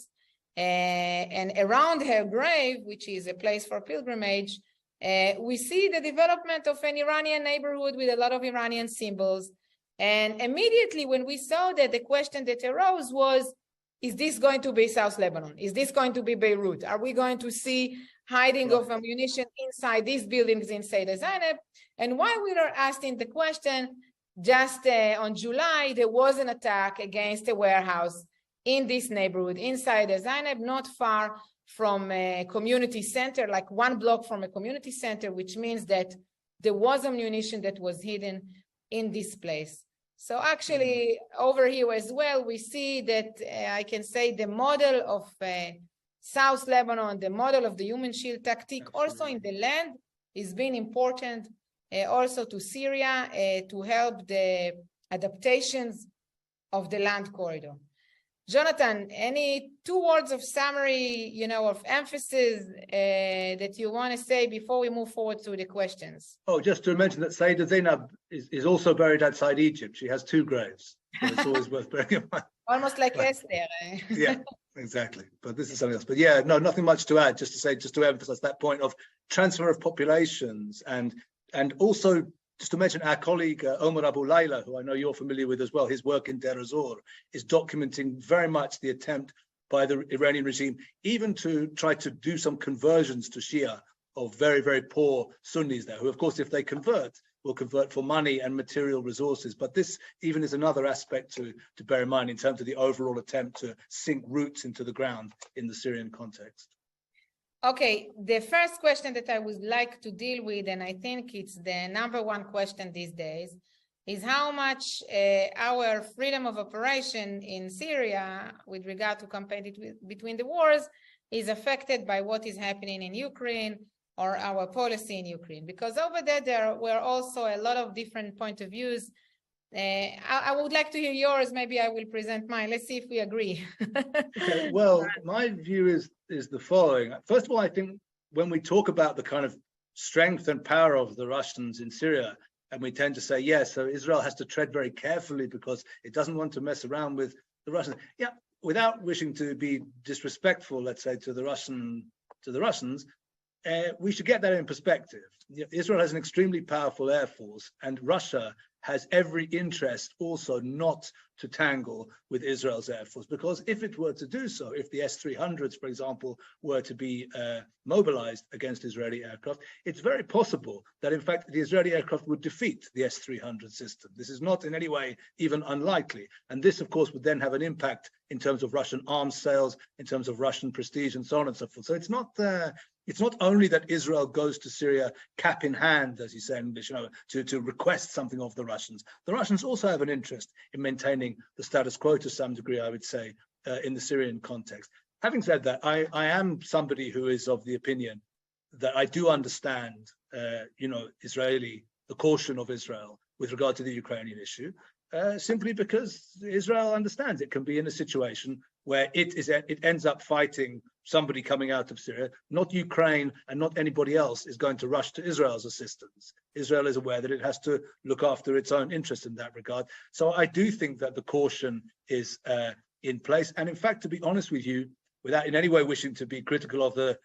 and around her grave, which is a place for pilgrimage, we see the development of an Iranian neighborhood with a lot of Iranian symbols. And immediately when we saw that, the question that arose was, is this going to be South Lebanon? Is this going to be Beirut? Are we going to see hiding of ammunition inside these buildings in Seyda Zainab? And while we were asking the question, just on July, there was an attack against a warehouse in this neighborhood, inside Seyda Zainab, not far from a community center, like 1 block from a community center, which means that there was ammunition that was hidden in this place. So actually, over here as well, we see that I can say the model of South Lebanon, the model of the human shield tactic, also in the land, is being important also to Syria to help the adaptations of the land corridor. Jonathan, any 2 words of summary, of emphasis that you want to say before we move forward to the questions? Oh, just to mention that Seyda Zainab is also buried outside Egypt. She has 2 graves, so it's always worth bearing in mind. Almost like Esther. Yeah, exactly. But this is something else. But yeah, no, nothing much to add. Just to emphasize that point of transfer of populations, and also just to mention our colleague Omar Abu Layla, who I know you're familiar with as well. His work in Deir ez-Zor is documenting very much the attempt by the Iranian regime even to try to do some conversions to Shia of very, very poor Sunnis there, who of course, if they convert, will convert for money and material resources. But this even is another aspect to bear in mind in terms of the overall attempt to sink roots into the ground in the Syrian context. Okay, the first question that I would like to deal with, and I think it's the #1 question these days, is how much our freedom of operation in Syria with regard to campaign between the wars is affected by what is happening in Ukraine or our policy in Ukraine. Because over there were also a lot of different point of views. I would like to hear yours. Maybe I will present mine. Let's see if we agree. Okay, well, my view is the following. First of all, I think when we talk about the kind of strength and power of the Russians in Syria, and we tend to say, yes, so Israel has to tread very carefully because it doesn't want to mess around with the Russians. Yeah, without wishing to be disrespectful, let's say, to the Russians, we should get that in perspective. Israel has an extremely powerful air force, and Russia has every interest also not to tangle with Israel's air force, because if it were to do so, if the S-300s, for example, were to be mobilized against Israeli aircraft, it's very possible that, in fact, the Israeli aircraft would defeat the S-300 system. This is not in any way even unlikely. And this, of course, would then have an impact in terms of Russian arms sales, in terms of Russian prestige, and so on and so forth. So it's not only that Israel goes to Syria cap in hand, as you say in English, to request something of the Russians. The Russians also have an interest in maintaining the status quo to some degree, I would say, in the Syrian context. Having said that, I am somebody who is of the opinion that I do understand, the caution of Israel with regard to the Ukrainian issue, simply because Israel understands it can be in a situation where it ends up fighting somebody coming out of Syria. Not Ukraine and not anybody else is going to rush to Israel's assistance. Israel is aware that it has to look after its own interests in that regard. So I do think that the caution is in place. And in fact, to be honest with you, without in any way wishing to be critical of the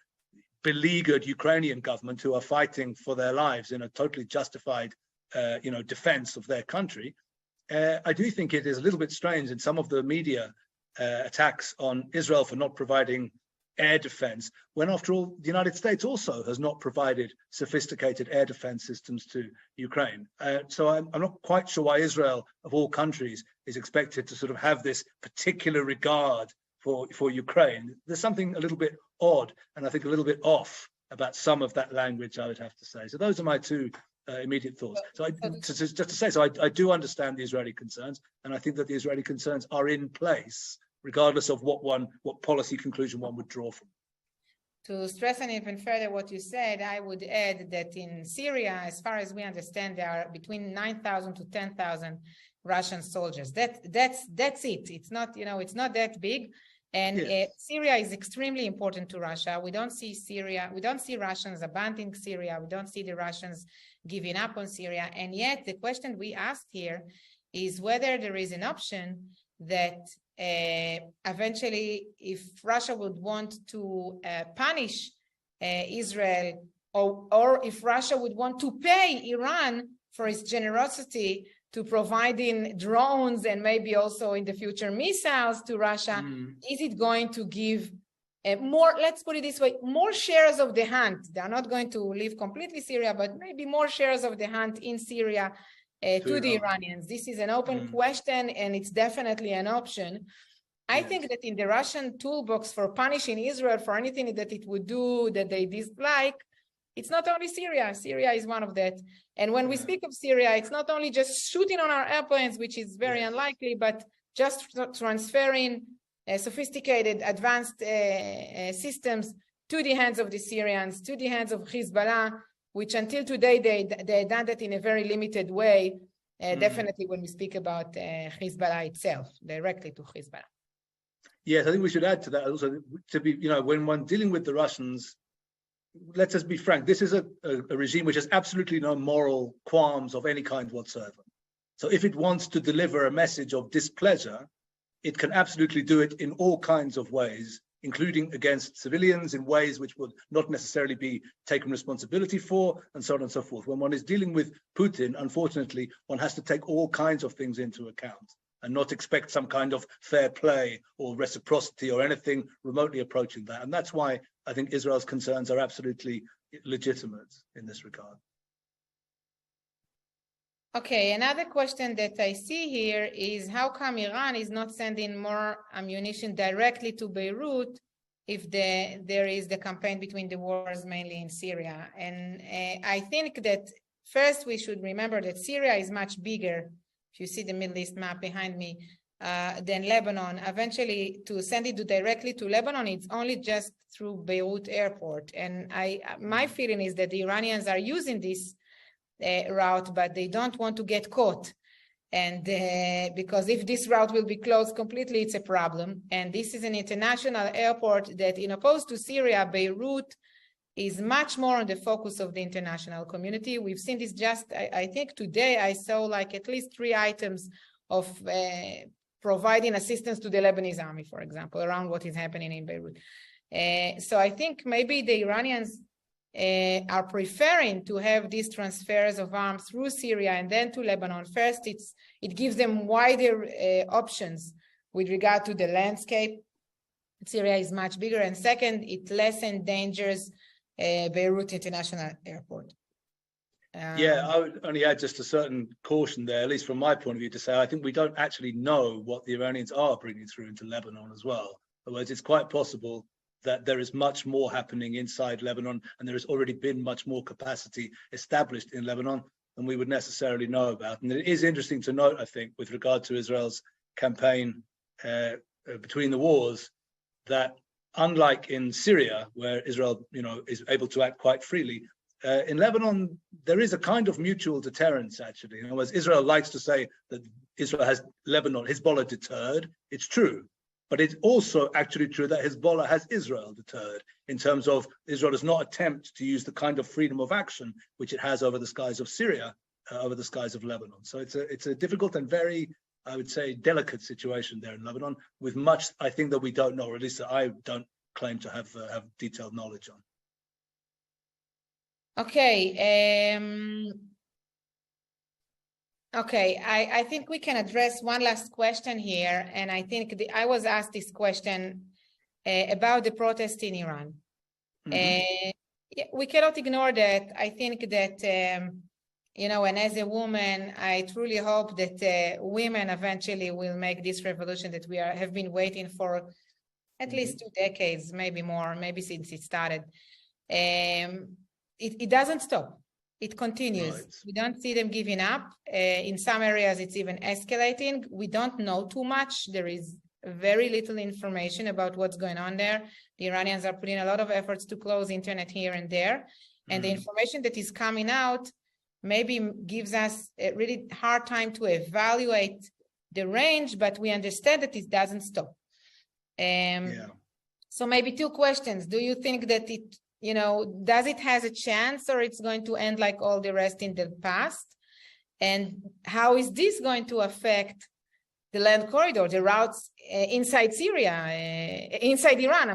beleaguered Ukrainian government who are fighting for their lives in a totally justified, defense of their country, I do think it is a little bit strange in some of the media attacks on Israel for not providing air defense, when after all, the United States also has not provided sophisticated air defense systems to Ukraine. So I'm not quite sure why Israel, of all countries, is expected to sort of have this particular regard for Ukraine. There's something a little bit odd, and I think a little bit off about some of that language, I would have to say. So those are my 2 immediate thoughts. So I do understand the Israeli concerns, and I think that the Israeli concerns are in place, regardless of what policy conclusion one would draw from. To stress even further what you said, I would add that in Syria, as far as we understand, there are between 9,000 to 10,000 Russian soldiers. That's it. It's not, it's not that big. And yes. Syria is extremely important to Russia. We don't see Russians abandoning Syria. We don't see the Russians giving up on Syria. And yet the question we asked here is whether there is an option that eventually, if Russia would want to punish Israel, or if Russia would want to pay Iran for its generosity to providing drones and maybe also in the future missiles to Russia, is it going to give more, let's put it this way, more shares of the hunt? They are not going to leave completely Syria, but maybe more shares of the hunt in Syria to the Iranians. This is an open question, and it's definitely an option. I think that in the Russian toolbox for punishing Israel for anything that it would do that they dislike, it's not only Syria. Syria is one of that. And when we speak of Syria, it's not only just shooting on our airplanes, which is very unlikely, but just transferring sophisticated, advanced systems to the hands of the Syrians, to the hands of Hezbollah, which until today, they done that in a very limited way, definitely when we speak about Hezbollah itself, directly to Hezbollah. Yes, I think we should add to that also, to be, when one dealing with the Russians, let's just be frank, this is a regime which has absolutely no moral qualms of any kind whatsoever. So if it wants to deliver a message of displeasure, it can absolutely do it in all kinds of ways, including against civilians in ways which would not necessarily be taken responsibility for, and so on and so forth. When one is dealing with Putin, unfortunately, one has to take all kinds of things into account and not expect some kind of fair play or reciprocity or anything remotely approaching that. And that's why I think Israel's concerns are absolutely legitimate in this regard. Okay, another question that I see here is how come Iran is not sending more ammunition directly to Beirut if there is the campaign between the wars mainly in Syria? And I think that first we should remember that Syria is much bigger, if you see the Middle East map behind me, than Lebanon. Eventually, to send it directly to Lebanon, it's only just through Beirut airport. And my feeling is that the Iranians are using this route, but they don't want to get caught. And because if this route will be closed completely, it's a problem. And this is an international airport that, in opposed to Syria, Beirut is much more on the focus of the international community. We've seen this just, I think today I saw like at least 3 items of providing assistance to the Lebanese army, for example, around what is happening in Beirut. So I think maybe the Iranians are preferring to have these transfers of arms through Syria and then to Lebanon. First, it gives them wider options with regard to the landscape. Syria is much bigger. And second, it less endangers Beirut International Airport. I would only add just a certain caution there, at least from my point of view, to say I think we don't actually know what the Iranians are bringing through into Lebanon as well. Otherwise, it's quite possible that there is much more happening inside Lebanon, and there has already been much more capacity established in Lebanon than we would necessarily know about. And it is interesting to note, I think, with regard to Israel's campaign between the wars, that unlike in Syria, where Israel, is able to act quite freely, in Lebanon, there is a kind of mutual deterrence, actually. In other words, Israel likes to say that Israel has Lebanon, Hezbollah deterred. It's true. But it's also actually true that Hezbollah has Israel deterred in terms of Israel does not attempt to use the kind of freedom of action which it has over the skies of Syria, over the skies of Lebanon. So it's a difficult and very, I would say, delicate situation there in Lebanon, with much, I think, that we don't know, or at least that I don't claim to have detailed knowledge on. Okay. Okay, I think we can address one last question here, and I think I was asked this question about the protest in Iran. We cannot ignore that. I think that, and as a woman, I truly hope that women eventually will make this revolution that we have been waiting for at least 2 decades, maybe more, maybe since it started. It doesn't stop. It continues. Right. We don't see them giving up. In some areas, it's even escalating. We don't know too much. There is very little information about what's going on there. The Iranians are putting a lot of efforts to close internet here and there. And the information that is coming out maybe gives us a really hard time to evaluate the range, but we understand that it doesn't stop. So maybe 2 questions. Do you think that does it has a chance, or it's going to end like all the rest in the past? And how is this going to affect the land corridor, the routes inside Syria, inside Iran,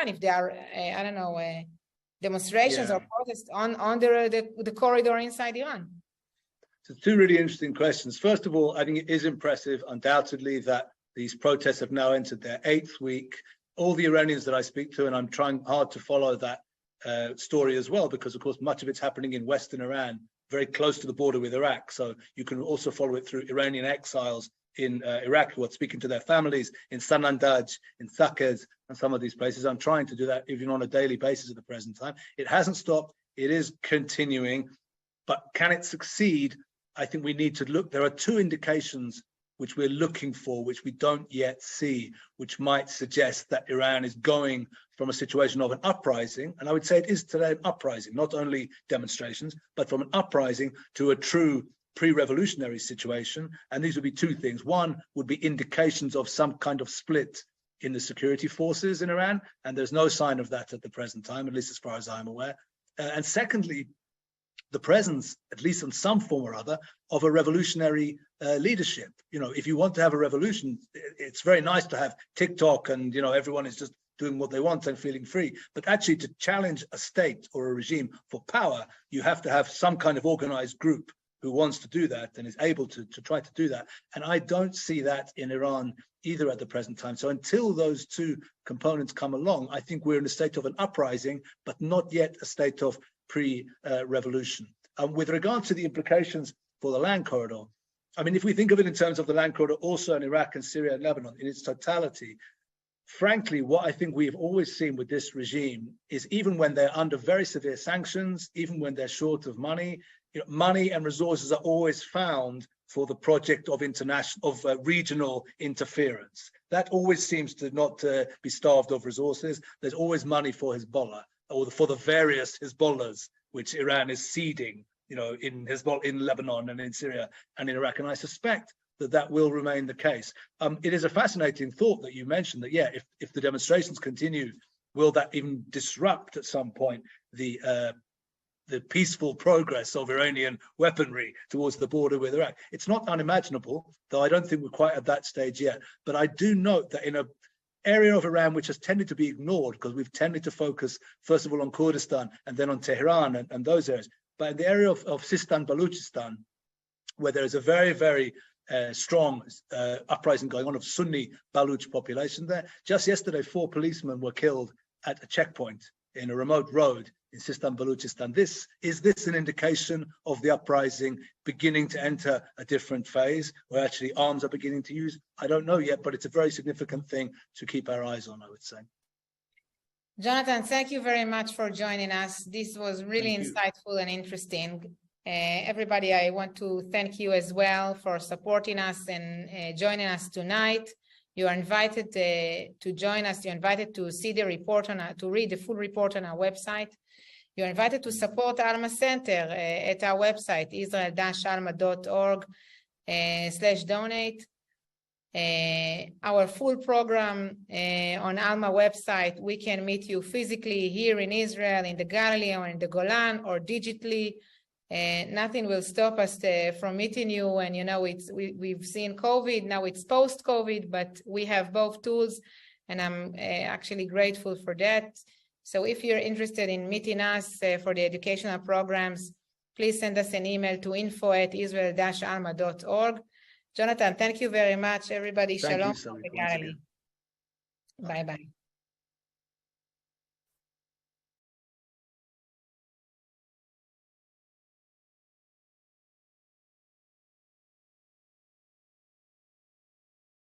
if there are, demonstrations or protests on the corridor inside Iran? So two really interesting questions. First of all, I think it is impressive, undoubtedly, that these protests have now entered their 8th week. All the Iranians that I speak to, and I'm trying hard to follow that story as well, because of course much of it's happening in Western Iran, very close to the border with Iraq. So you can also follow it through Iranian exiles in Iraq who are speaking to their families in Sanandaj, in Saqqez, and some of these places. I'm trying to do that even on a daily basis at the present time. It hasn't stopped. It is continuing. But can it succeed? I think we need to look. There are two indications which we're looking for, which we don't yet see, which might suggest that Iran is going from a situation of an uprising, and I would say it is today an uprising, not only demonstrations, but from an uprising to a true pre-revolutionary situation. And these would be two things. One would be indications of some kind of split in the security forces in Iran, and there's no sign of that at the present time, at least as far as I'm aware. And secondly, the presence, at least in some form or other, of a revolutionary leadership. If you want to have a revolution, it's very nice to have TikTok and, everyone is just doing what they want and feeling free. But actually to challenge a state or a regime for power, you have to have some kind of organized group who wants to do that and is able to try to do that. And I don't see that in Iran either at the present time. So until those two components come along, I think we're in a state of an uprising, but not yet a state of pre-revolution. With regard to the implications for the land corridor, I mean, if we think of it in terms of the land corridor also in Iraq and Syria and Lebanon in its totality, frankly, what I think we've always seen with this regime is even when they're under very severe sanctions, even when they're short of money, money and resources are always found for the project of regional interference. That always seems to not be starved of resources. There's always money for Hezbollah, or for the various Hezbollahs which Iran is seeding, in Lebanon and in Syria and in Iraq. And I suspect that will remain the case. It is a fascinating thought that you mentioned that, if the demonstrations continue, will that even disrupt at some point the peaceful progress of Iranian weaponry towards the border with Iraq? It's not unimaginable, though I don't think we're quite at that stage yet. But I do note that in an area of Iran which has tended to be ignored, because we've tended to focus first of all on Kurdistan and then on Tehran and those areas, but in the area of Sistan Baluchistan, where there is a very, very strong uprising going on of Sunni Baluch population there. Just yesterday, 4 policemen were killed at a checkpoint in a remote road in Sistan Baluchistan. Is this an indication of the uprising beginning to enter a different phase where actually arms are beginning to use? I don't know yet, but it's a very significant thing to keep our eyes on, I would say. Jonathan, thank you very much for joining us. This was really insightful and interesting. Everybody, I want to thank you as well for supporting us and joining us tonight. You are invited to join us. You're invited to see the report to read the full report on our website. You're invited to support Alma Center at our website, israel-alma.org/donate. Our full program on Alma website, we can meet you physically here in Israel, in the Galilee or in the Golan, or digitally. Nothing will stop us from meeting you. And we've seen COVID, now it's post-COVID, but we have both tools, and I'm actually grateful for that. So if you're interested in meeting us for the educational programs, please send us an email to info@israel-alma.org. Jonathan, thank you very much, everybody. Shalom. Bye-bye.